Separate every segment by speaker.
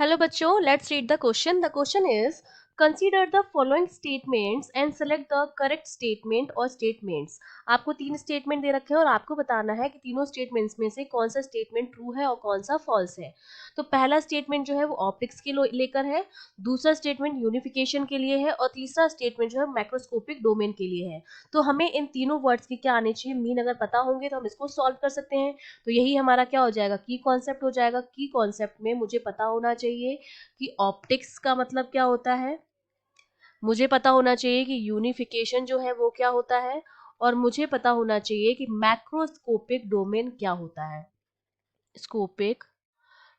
Speaker 1: Hello बच्चों, let's read the question. The question is consider the following statements and select the correct statement और statements. आपको तीन statement दे रखे हैं और आपको बताना है कि तीनों स्टेटमेंट्स में से कौन सा स्टेटमेंट ट्रू है और कौन सा फॉल्स है. तो पहला स्टेटमेंट जो है वो ऑप्टिक्स के लेकर है, दूसरा स्टेटमेंट यूनिफिकेशन के लिए है और तीसरा स्टेटमेंट जो है मैक्रोस्कोपिक डोमेन के लिए है. तो हमें इन तीनों वर्ड्स के क्या आने चाहिए, मीन अगर पता होंगे तो हम इसको सॉल्व कर सकते हैं. तो यही हमारा क्या हो जाएगा, की कॉन्सेप्ट हो जाएगा. की कॉन्सेप्ट में मुझे पता होना चाहिए कि ऑप्टिक्स का मतलब क्या होता है, मुझे पता होना चाहिए कि यूनिफिकेशन जो है वो क्या होता है, और मुझे पता होना चाहिए कि मैक्रोस्कोपिक डोमेन क्या होता है. स्कोपिक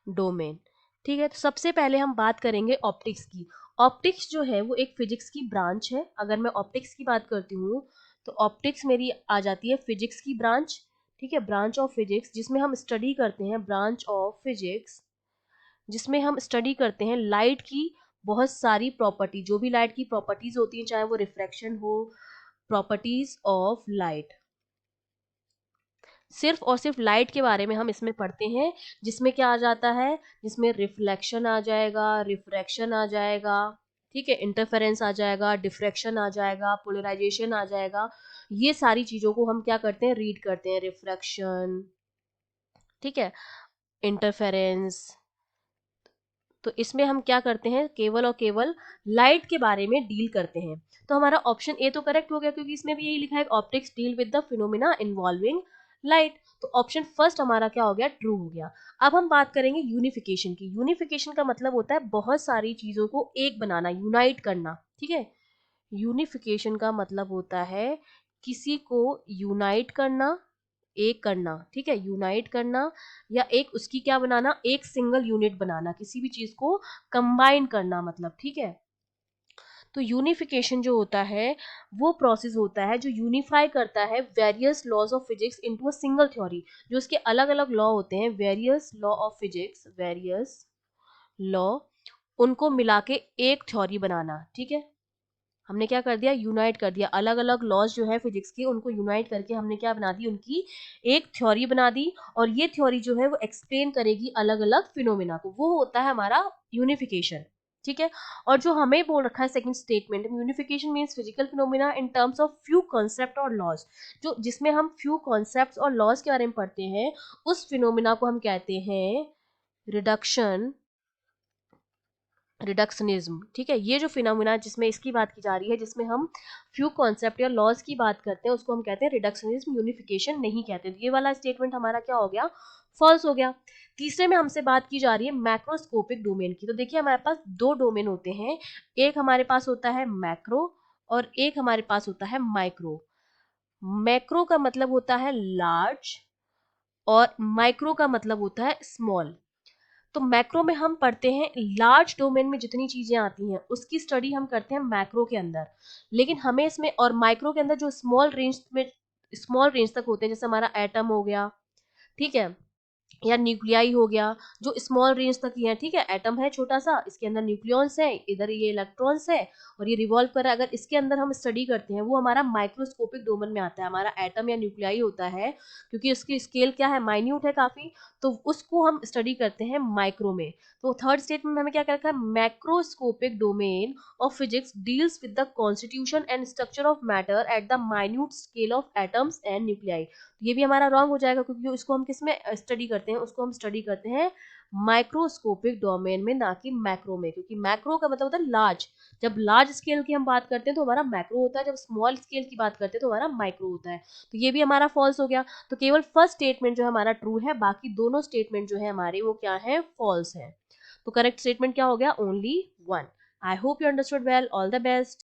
Speaker 1: डोमेन. ठीक है, तो सबसे पहले हम बात करेंगे ऑप्टिक्स की. ऑप्टिक्स जो है वो एक फिजिक्स की ब्रांच है. अगर मैं ऑप्टिक्स की बात करती हूँ तो ऑप्टिक्स मेरी आ जाती है फिजिक्स की ब्रांच. ठीक है, ब्रांच ऑफ फिजिक्स जिसमें हम स्टडी करते हैं, ब्रांच ऑफ फिजिक्स जिसमें हम स्टडी करते हैं लाइट की बहुत सारी प्रॉपर्टी, जो भी लाइट की प्रॉपर्टीज होती हैं, चाहे वो रिफ्रैक्शन हो, प्रॉपर्टीज ऑफ लाइट. सिर्फ और सिर्फ लाइट के बारे में हम इसमें पढ़ते हैं, जिसमें क्या आ जाता है, जिसमें रिफ्लेक्शन आ जाएगा, रिफ्रैक्शन आ जाएगा, ठीक है, इंटरफेरेंस आ जाएगा, डिफ्रैक्शन आ जाएगा, पोलराइजेशन आ जाएगा. ये सारी चीजों को हम क्या करते हैं, रीड करते हैं. रिफ्रैक्शन, ठीक है, इंटरफेरेंस. तो इसमें हम क्या करते हैं, केवल और केवल लाइट के बारे में डील करते हैं. तो हमारा ऑप्शन ए तो करेक्ट हो गया, क्योंकि इसमें भी यही लिखा है, optics deal with the phenomena involving light. तो ऑप्शन फर्स्ट हमारा क्या हो गया, ट्रू हो गया. अब हम बात करेंगे यूनिफिकेशन की. यूनिफिकेशन का मतलब होता है बहुत सारी चीजों को एक बनाना, यूनाइट करना. ठीक है, यूनिफिकेशन का मतलब होता है किसी को यूनाइट करना, एक करना. ठीक है, यूनाइट करना या एक उसकी क्या बनाना, एक सिंगल यूनिट बनाना, किसी भी चीज को कंबाइन करना मतलब. ठीक है, तो यूनिफिकेशन जो होता है वो प्रोसेस होता है जो यूनिफाई करता है various laws of physics into a single theory. जो उसके अलग अलग लॉ होते हैं, various law of physics, various law, उनको मिला के एक थ्योरी बनाना. ठीक है, हमने क्या कर दिया, यूनाइट कर दिया. अलग अलग लॉज जो है फिजिक्स के, उनको यूनाइट करके हमने क्या बना दी, उनकी एक थ्योरी बना दी. और ये थ्योरी जो है वो एक्सप्लेन करेगी अलग अलग फिनोमिना को. वो होता है हमारा यूनिफिकेशन. ठीक है, और जो हमें बोल रखा है सेकंड स्टेटमेंट में, unification means physical phenomena in terms of few concept और लॉज. जो जिसमें हम फ्यू कॉन्सेप्ट्स और लॉज के बारे में पढ़ते हैं, उस फिनोमिना को हम कहते हैं रिडक्शन, रिडक्शनिज्म. ठीक है, ये जो फिनोमिना जिसमें इसकी बात की जा रही है, जिसमें हम फ्यू कॉन्सेप्ट या लॉज की बात करते हैं, उसको हम कहते हैं रिडक्शनिज्म, यूनिफिकेशन नहीं कहते. तो ये वाला स्टेटमेंट हमारा क्या हो गया, फॉल्स हो गया. तीसरे में हमसे बात की जा रही है मैक्रोस्कोपिक डोमेन की. तो देखिए हमारे पास दो डोमेन होते हैं, एक हमारे पास होता है मैक्रो और एक हमारे पास होता है माइक्रो. मैक्रो का मतलब होता है लार्ज और माइक्रो का मतलब होता है स्मॉल. तो मैक्रो में हम पढ़ते हैं लार्ज डोमेन में जितनी चीजें आती हैं उसकी स्टडी हम करते हैं मैक्रो के अंदर. लेकिन हमें इसमें और माइक्रो के अंदर जो स्मॉल रेंज में, स्मॉल रेंज तक होते हैं, जैसे हमारा एटम हो गया, ठीक है, या न्यूक्लियाई हो गया, जो स्मॉल रेंज तक ही है. ठीक है, एटम है छोटा सा, इसके अंदर न्यूक्लियॉन्स है, इधर ये इलेक्ट्रॉन्स है और ये रिवॉल्व कर रहा है. अगर इसके अंदर हम स्टडी करते हैं, वो हमारा माइक्रोस्कोपिक डोमेन में आता है. हमारा एटम या न्यूक्लियाई होता है, क्योंकि उसकी स्केल क्या है, माइन्यूट है काफी, तो उसको हम स्टडी करते हैं माइक्रो में. तो थर्ड स्टेटमेंट में हमें क्या कर रखा है, macroscopic domain of physics deals with the constitution and structure of matter at the minute scale of atoms and nuclei. ये भी हमारा रॉन्ग हो जाएगा, क्योंकि इसको हम किस में स्टडी करते हैं, उसको हम स्टडी करते हैं माइक्रोस्कोपिक डोमेन में, ना कि मैक्रो में. क्योंकि मैक्रो का मतलब होता है लार्ज. जब लार्ज स्केल की हम बात करते हैं तो हमारा मैक्रो होता है, जब स्मॉल स्केल की बात करते हैं तो हमारा माइक्रो होता है. तो ये भी हमारा फॉल्स हो गया. तो केवल फर्स्ट स्टेटमेंट जो है हमारा ट्रू है, बाकी दोनों स्टेटमेंट जो है हमारे वो क्या है, फॉल्स है. तो करेक्ट स्टेटमेंट क्या हो गया, only one. I hope you understood well. All the best.